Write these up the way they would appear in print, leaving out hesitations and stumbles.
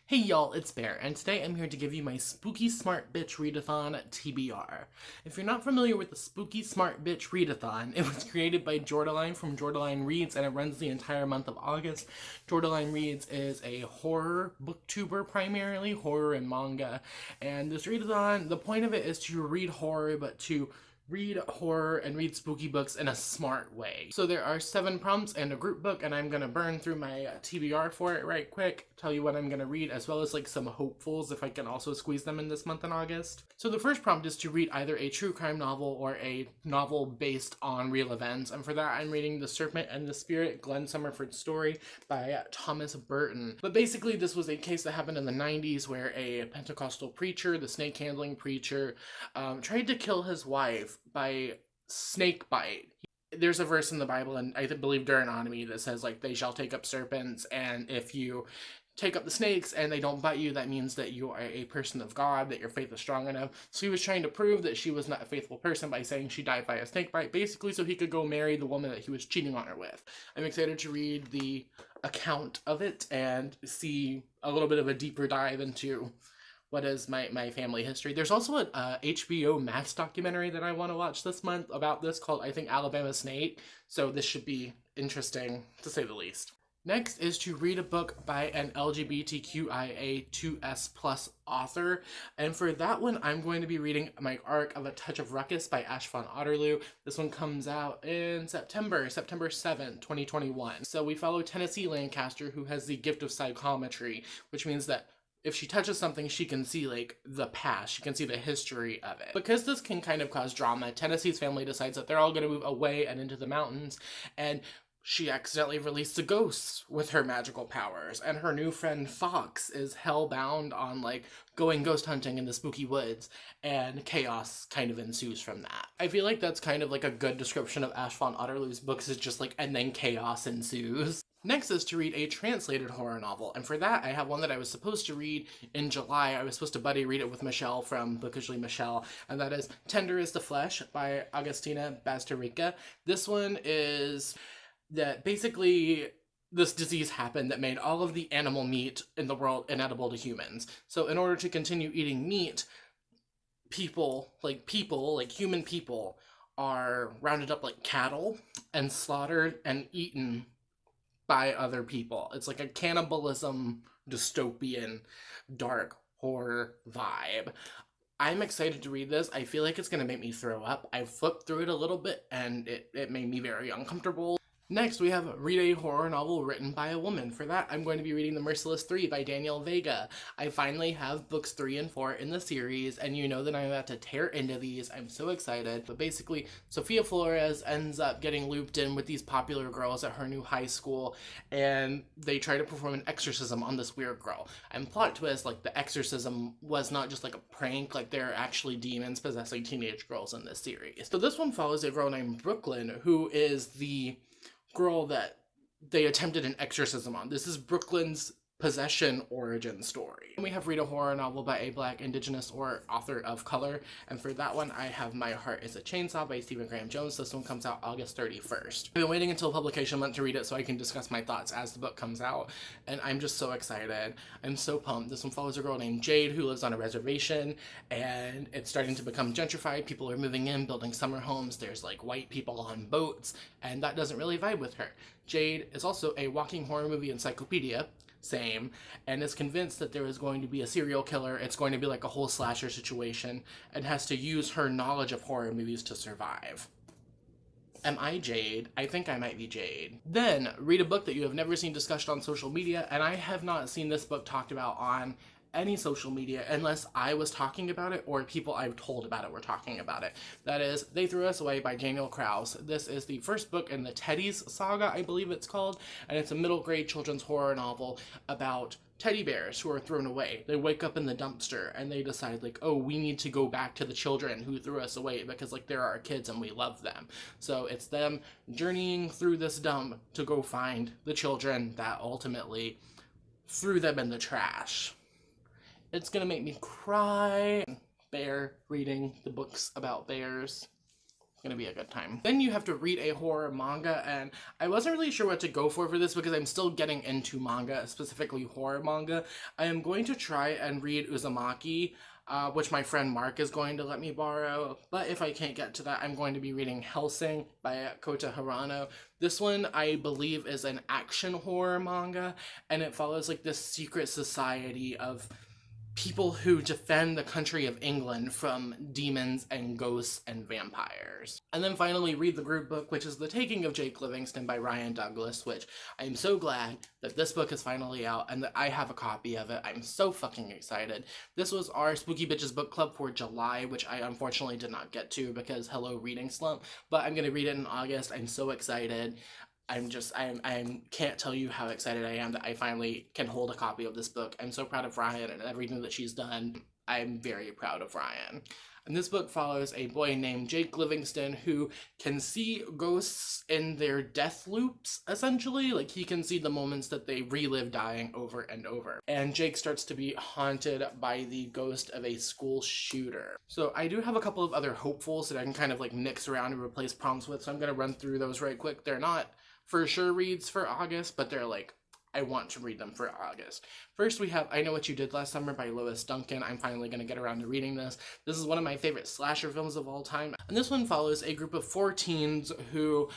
Hey y'all, it's Bear, and today I'm here to give you my Spooky Smart Bitch Readathon TBR. If you're not familiar with the Spooky Smart Bitch Readathon, it was created by Jordaline from Jordaline Reads, and it runs the entire month of August. Jordaline Reads is a horror booktuber, primarily horror and manga, and this readathon, the point of it is to read horror, but to read horror and read spooky books in a smart way. So there are 7 prompts and a group book, and I'm gonna burn through my TBR for it right quick, tell you what I'm gonna read, as well as like some hopefuls if I can also squeeze them in this month in August. So the first prompt is to read either a true crime novel or a novel based on real events, and for that I'm reading The Serpent and the Spirit, Glenn Summerford's story by Thomas Burton. But basically this was a case that happened in the 90s where a Pentecostal preacher, the snake handling preacher, tried to kill his wife by snake bite. There's a verse in the Bible, and I believe Deuteronomy, that says, like, they shall take up serpents, and if you take up the snakes and they don't bite you, that means that you are a person of God, that your faith is strong enough. So he was trying to prove that she was not a faithful person by saying she died by a snake bite, basically so he could go marry the woman that he was cheating on her with. I'm excited to read the account of it and see a little bit of a deeper dive into what is my family history. There's also an HBO Max documentary that I want to watch this month about this called, I think, Alabama Snake. So this should be interesting, to say the least. Next is to read a book by an LGBTQIA2S+ author. And for that one, I'm going to be reading My Arc of a Touch of Ruckus by Ash von Otterloo. This one comes out in September 7th, 2021. So we follow Tennessee Lancaster, who has the gift of psychometry, which means that if she touches something, she can see, like, the past. She can see the history of it. Because this can kind of cause drama, Tennessee's family decides that they're all going to move away and into the mountains, and she accidentally released the ghosts with her magical powers, and her new friend Fox is hellbound on, like, going ghost hunting in the spooky woods, and chaos kind of ensues from that. I feel like that's kind of like a good description of Ash von Otterloo's books, is just like, and then chaos ensues. Next is to read a translated horror novel, and for that I have one that I was supposed to read in July. I was supposed to buddy read it with Michelle from Bookishly Michelle, and that is Tender is the Flesh by Agustina Bazterrica. This one is that basically this disease happened that made all of the animal meat in the world inedible to humans. So in order to continue eating meat, people, like human people, are rounded up like cattle and slaughtered and eaten by other people. It's like a cannibalism, dystopian, dark horror vibe. I'm excited to read this. I feel like it's going to make me throw up. I flipped through it a little bit and it made me very uncomfortable. Next, we have read a horror novel written by a woman. For that, I'm going to be reading The Merciless 3 by Danielle Vega. I finally have books 3 and 4 in the series, and you know that I'm about to tear into these. I'm so excited. But basically, Sophia Flores ends up getting looped in with these popular girls at her new high school, and they try to perform an exorcism on this weird girl. And plot twist, like, the exorcism was not just like a prank, like there are actually demons possessing teenage girls in this series. So this one follows a girl named Brooklyn, who is the girl that they attempted an exorcism on. This is Brooklyn's possession origin story. And we have read a horror novel by a Black, Indigenous, or author of color, and for that one I have My Heart is a Chainsaw by Stephen Graham Jones. This one comes out August 31st. I've been waiting until publication month to read it so I can discuss my thoughts as the book comes out, and I'm just so excited. I'm so pumped. This one follows a girl named Jade who lives on a reservation, and it's starting to become gentrified. People are moving in, building summer homes. There's like white people on boats, and that doesn't really vibe with her. Jade is also a walking horror movie encyclopedia, same, and is convinced that there is going to be a serial killer. It's going to be like a whole slasher situation, and has to use her knowledge of horror movies to survive. Am I Jade? I think I might be Jade. Then, read a book that you have never seen discussed on social media, and I have not seen this book talked about on any social media unless I was talking about it or people I've told about it were talking about it. That is They Threw Us Away by Daniel Krauss. This is the first book in the Teddy's saga, I believe it's called, and it's a middle grade children's horror novel about teddy bears who are thrown away. They wake up in the dumpster and they decide, like, oh, we need to go back to the children who threw us away because, like, they're our kids and we love them. So it's them journeying through this dump to go find the children that ultimately threw them in the trash. It's gonna make me cry. Bear reading the books about bears. gonna be a good time. Then you have to read a horror manga, and I wasn't really sure what to go for this because I'm still getting into manga, specifically horror manga. I am going to try and read Uzumaki, which my friend Mark is going to let me borrow. But if I can't get to that, I'm going to be reading Hellsing by Kota Hirano. This one, I believe, is an action horror manga, and it follows like this secret society of people who defend the country of England from demons and ghosts and vampires. And then finally read the group book, which is The Taking of Jake Livingston by Ryan Douglas, which I'm so glad that this book is finally out and that I have a copy of it. I'm so fucking excited. This was our Spooky Bitches book club for July, which I unfortunately did not get to because hello reading slump, but I'm gonna read it in August. I'm so excited. I can't tell you how excited I am that I finally can hold a copy of this book. I'm so proud of Ryan and everything that she's done. I'm very proud of Ryan. And this book follows a boy named Jake Livingston who can see ghosts in their death loops, essentially. Like, he can see the moments that they relive dying over and over. And Jake starts to be haunted by the ghost of a school shooter. So I do have a couple of other hopefuls that I can kind of like mix around and replace prompts with, so I'm going to run through those right quick. They're not for sure reads for August, but they're like, I want to read them for August. First, we have I Know What You Did Last Summer by Lois Duncan. I'm finally going to get around to reading this. This is one of my favorite slasher films of all time. And this one follows a group of 4 teens who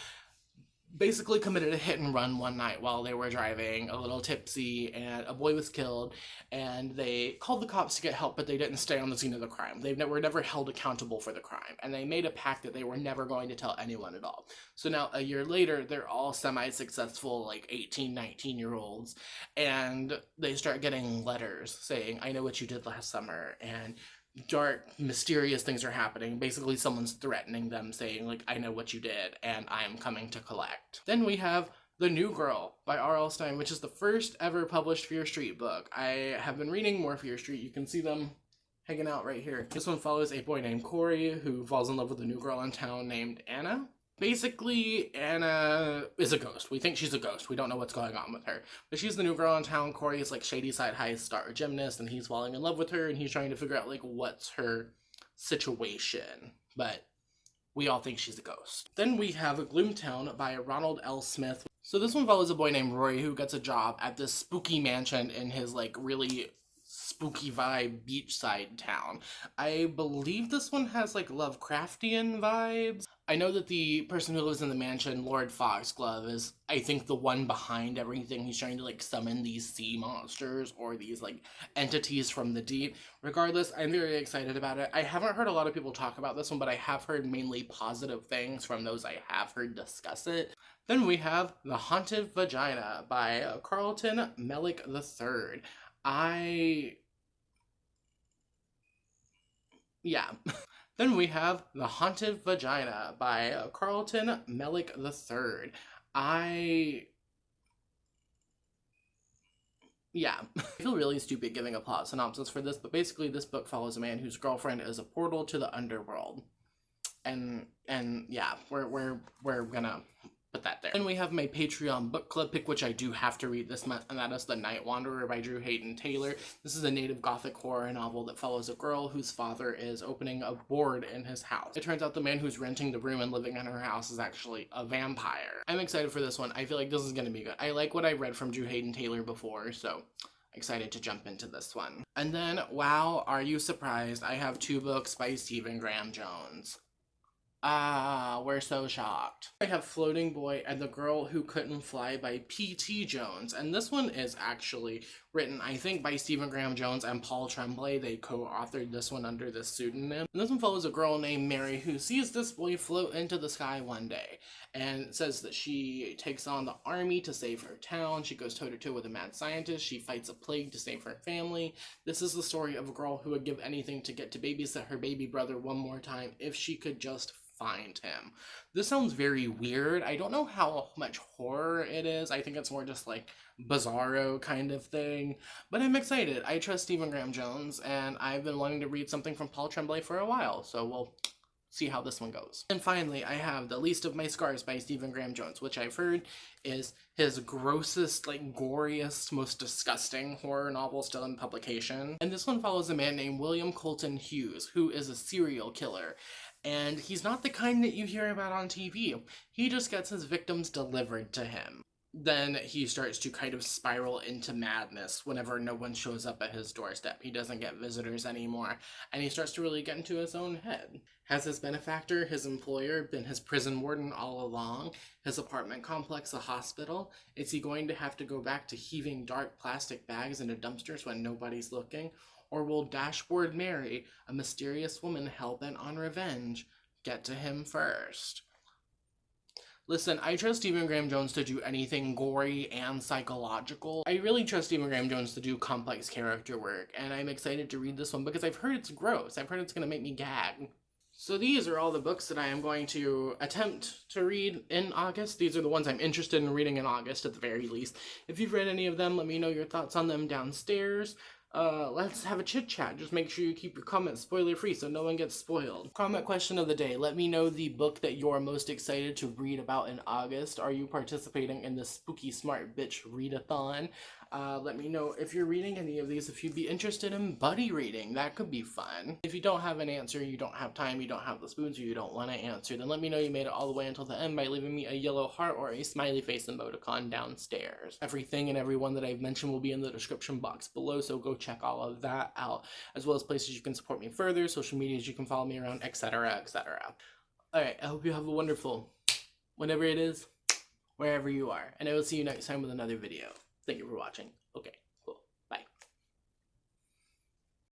basically committed a hit and run one night while they were driving a little tipsy, and a boy was killed, and they called the cops to get help, but they didn't stay on the scene of the crime. They were never held accountable for the crime, and they made a pact that they were never going to tell anyone at all. So now a year later, they're all semi-successful, like 18, 19-year-olds, and they start getting letters saying, I know what you did last summer, and dark, mysterious things are happening. Basically, someone's threatening them, saying, like, I know what you did, and I'm coming to collect. Then we have The New Girl by R.L. Stine, which is the first ever published Fear Street book. I have been reading more Fear Street. You can see them hanging out right here. This one follows a boy named Corey who falls in love with a new girl in town named Anna. Basically, Anna is a ghost. We think she's a ghost. We don't know what's going on with her. But she's the new girl in town. Corey is like Shady Side High star gymnast, and he's falling in love with her, and he's trying to figure out like what's her situation. But we all think she's a ghost. Then we have Gloomtown by Ronald L. Smith. So this one follows a boy named Roy who gets a job at this spooky mansion in his like really spooky vibe beachside town. I believe this one has like Lovecraftian vibes. I know that the person who lives in the mansion, Lord Foxglove, is, I think, the one behind everything. He's trying to like summon these sea monsters or these like entities from the deep. Regardless, I'm very excited about it. I haven't heard a lot of people talk about this one, but I have heard mainly positive things from those I have heard discuss it. Then we have The Haunted Vagina by Carlton Mellick III. Then we have The Haunted Vagina by Carlton Mellick III. I feel really stupid giving a plot synopsis for this, but basically this book follows a man whose girlfriend is a portal to the underworld. And yeah, we're gonna put that there. Then we have my Patreon book club pick, which I do have to read this month, and that is The Night Wanderer by Drew Hayden Taylor. This is a native gothic horror novel that follows a girl whose father is opening a board in his house. It turns out the man who's renting the room and living in her house is actually a vampire. I'm excited for this one. I feel like this is gonna be good. I like what I read from Drew Hayden Taylor before, so excited to jump into this one. And then, wow, are you surprised? I have 2 books by Stephen Graham Jones. We're so shocked. I have Floating Boy and the Girl Who Couldn't Fly by P.T. Jones, and this one is actually written, I think, by Stephen Graham Jones and Paul Tremblay. They co-authored this one under this pseudonym. And this one follows a girl named Mary who sees this boy float into the sky one day, and says that she takes on the army to save her town. She goes toe-to-toe with a mad scientist. She fights a plague to save her family. This is the story of a girl who would give anything to get to babysit her baby brother one more time if she could just find him. This sounds very weird. I don't know how much horror it is. I think it's more just like bizarro kind of thing, but I'm excited. I trust Stephen Graham Jones, and I've been wanting to read something from Paul Tremblay for a while, so we'll see how this one goes. And finally, I have The Least of My Scars by Stephen Graham Jones, which I've heard is his grossest, like, goriest, most disgusting horror novel still in publication. And this one follows a man named William Colton Hughes, who is a serial killer. And he's not the kind that you hear about on TV. He just gets his victims delivered to him. Then he starts to kind of spiral into madness whenever no one shows up at his doorstep. He doesn't get visitors anymore, and he starts to really get into his own head. Has his benefactor, his employer, been his prison warden all along? His apartment complex a hospital? Is he going to have to go back to heaving dark plastic bags into dumpsters when nobody's looking? Or will Dashboard Mary, a mysterious woman hell-bent on revenge, get to him first? Listen, I trust Stephen Graham Jones to do anything gory and psychological. I really trust Stephen Graham Jones to do complex character work, and I'm excited to read this one because I've heard it's gross. I've heard it's going to make me gag. So these are all the books that I am going to attempt to read in August. These are the ones I'm interested in reading in August at the very least. If you've read any of them, let me know your thoughts on them downstairs. Let's have a chit chat. Just make sure you keep your comments spoiler free so no one gets spoiled. Comment question of the day. Let me know the book that you're most excited to read about in August. Are you participating in the Spooky Smart Bitch Readathon? Let me know if you're reading any of these, if you'd be interested in buddy reading. That could be fun. If you don't have an answer, you don't have time, you don't have the spoons, or you don't want to answer, then let me know you made it all the way until the end by leaving me a yellow heart or a smiley face emoticon downstairs. Everything and everyone that I've mentioned will be in the description box below, so go check all of that out, as well as places you can support me further, social medias you can follow me around, etc., etc. Alright, I hope you have a wonderful, whenever it is, wherever you are, and I will see you next time with another video. Thank you for watching. Okay.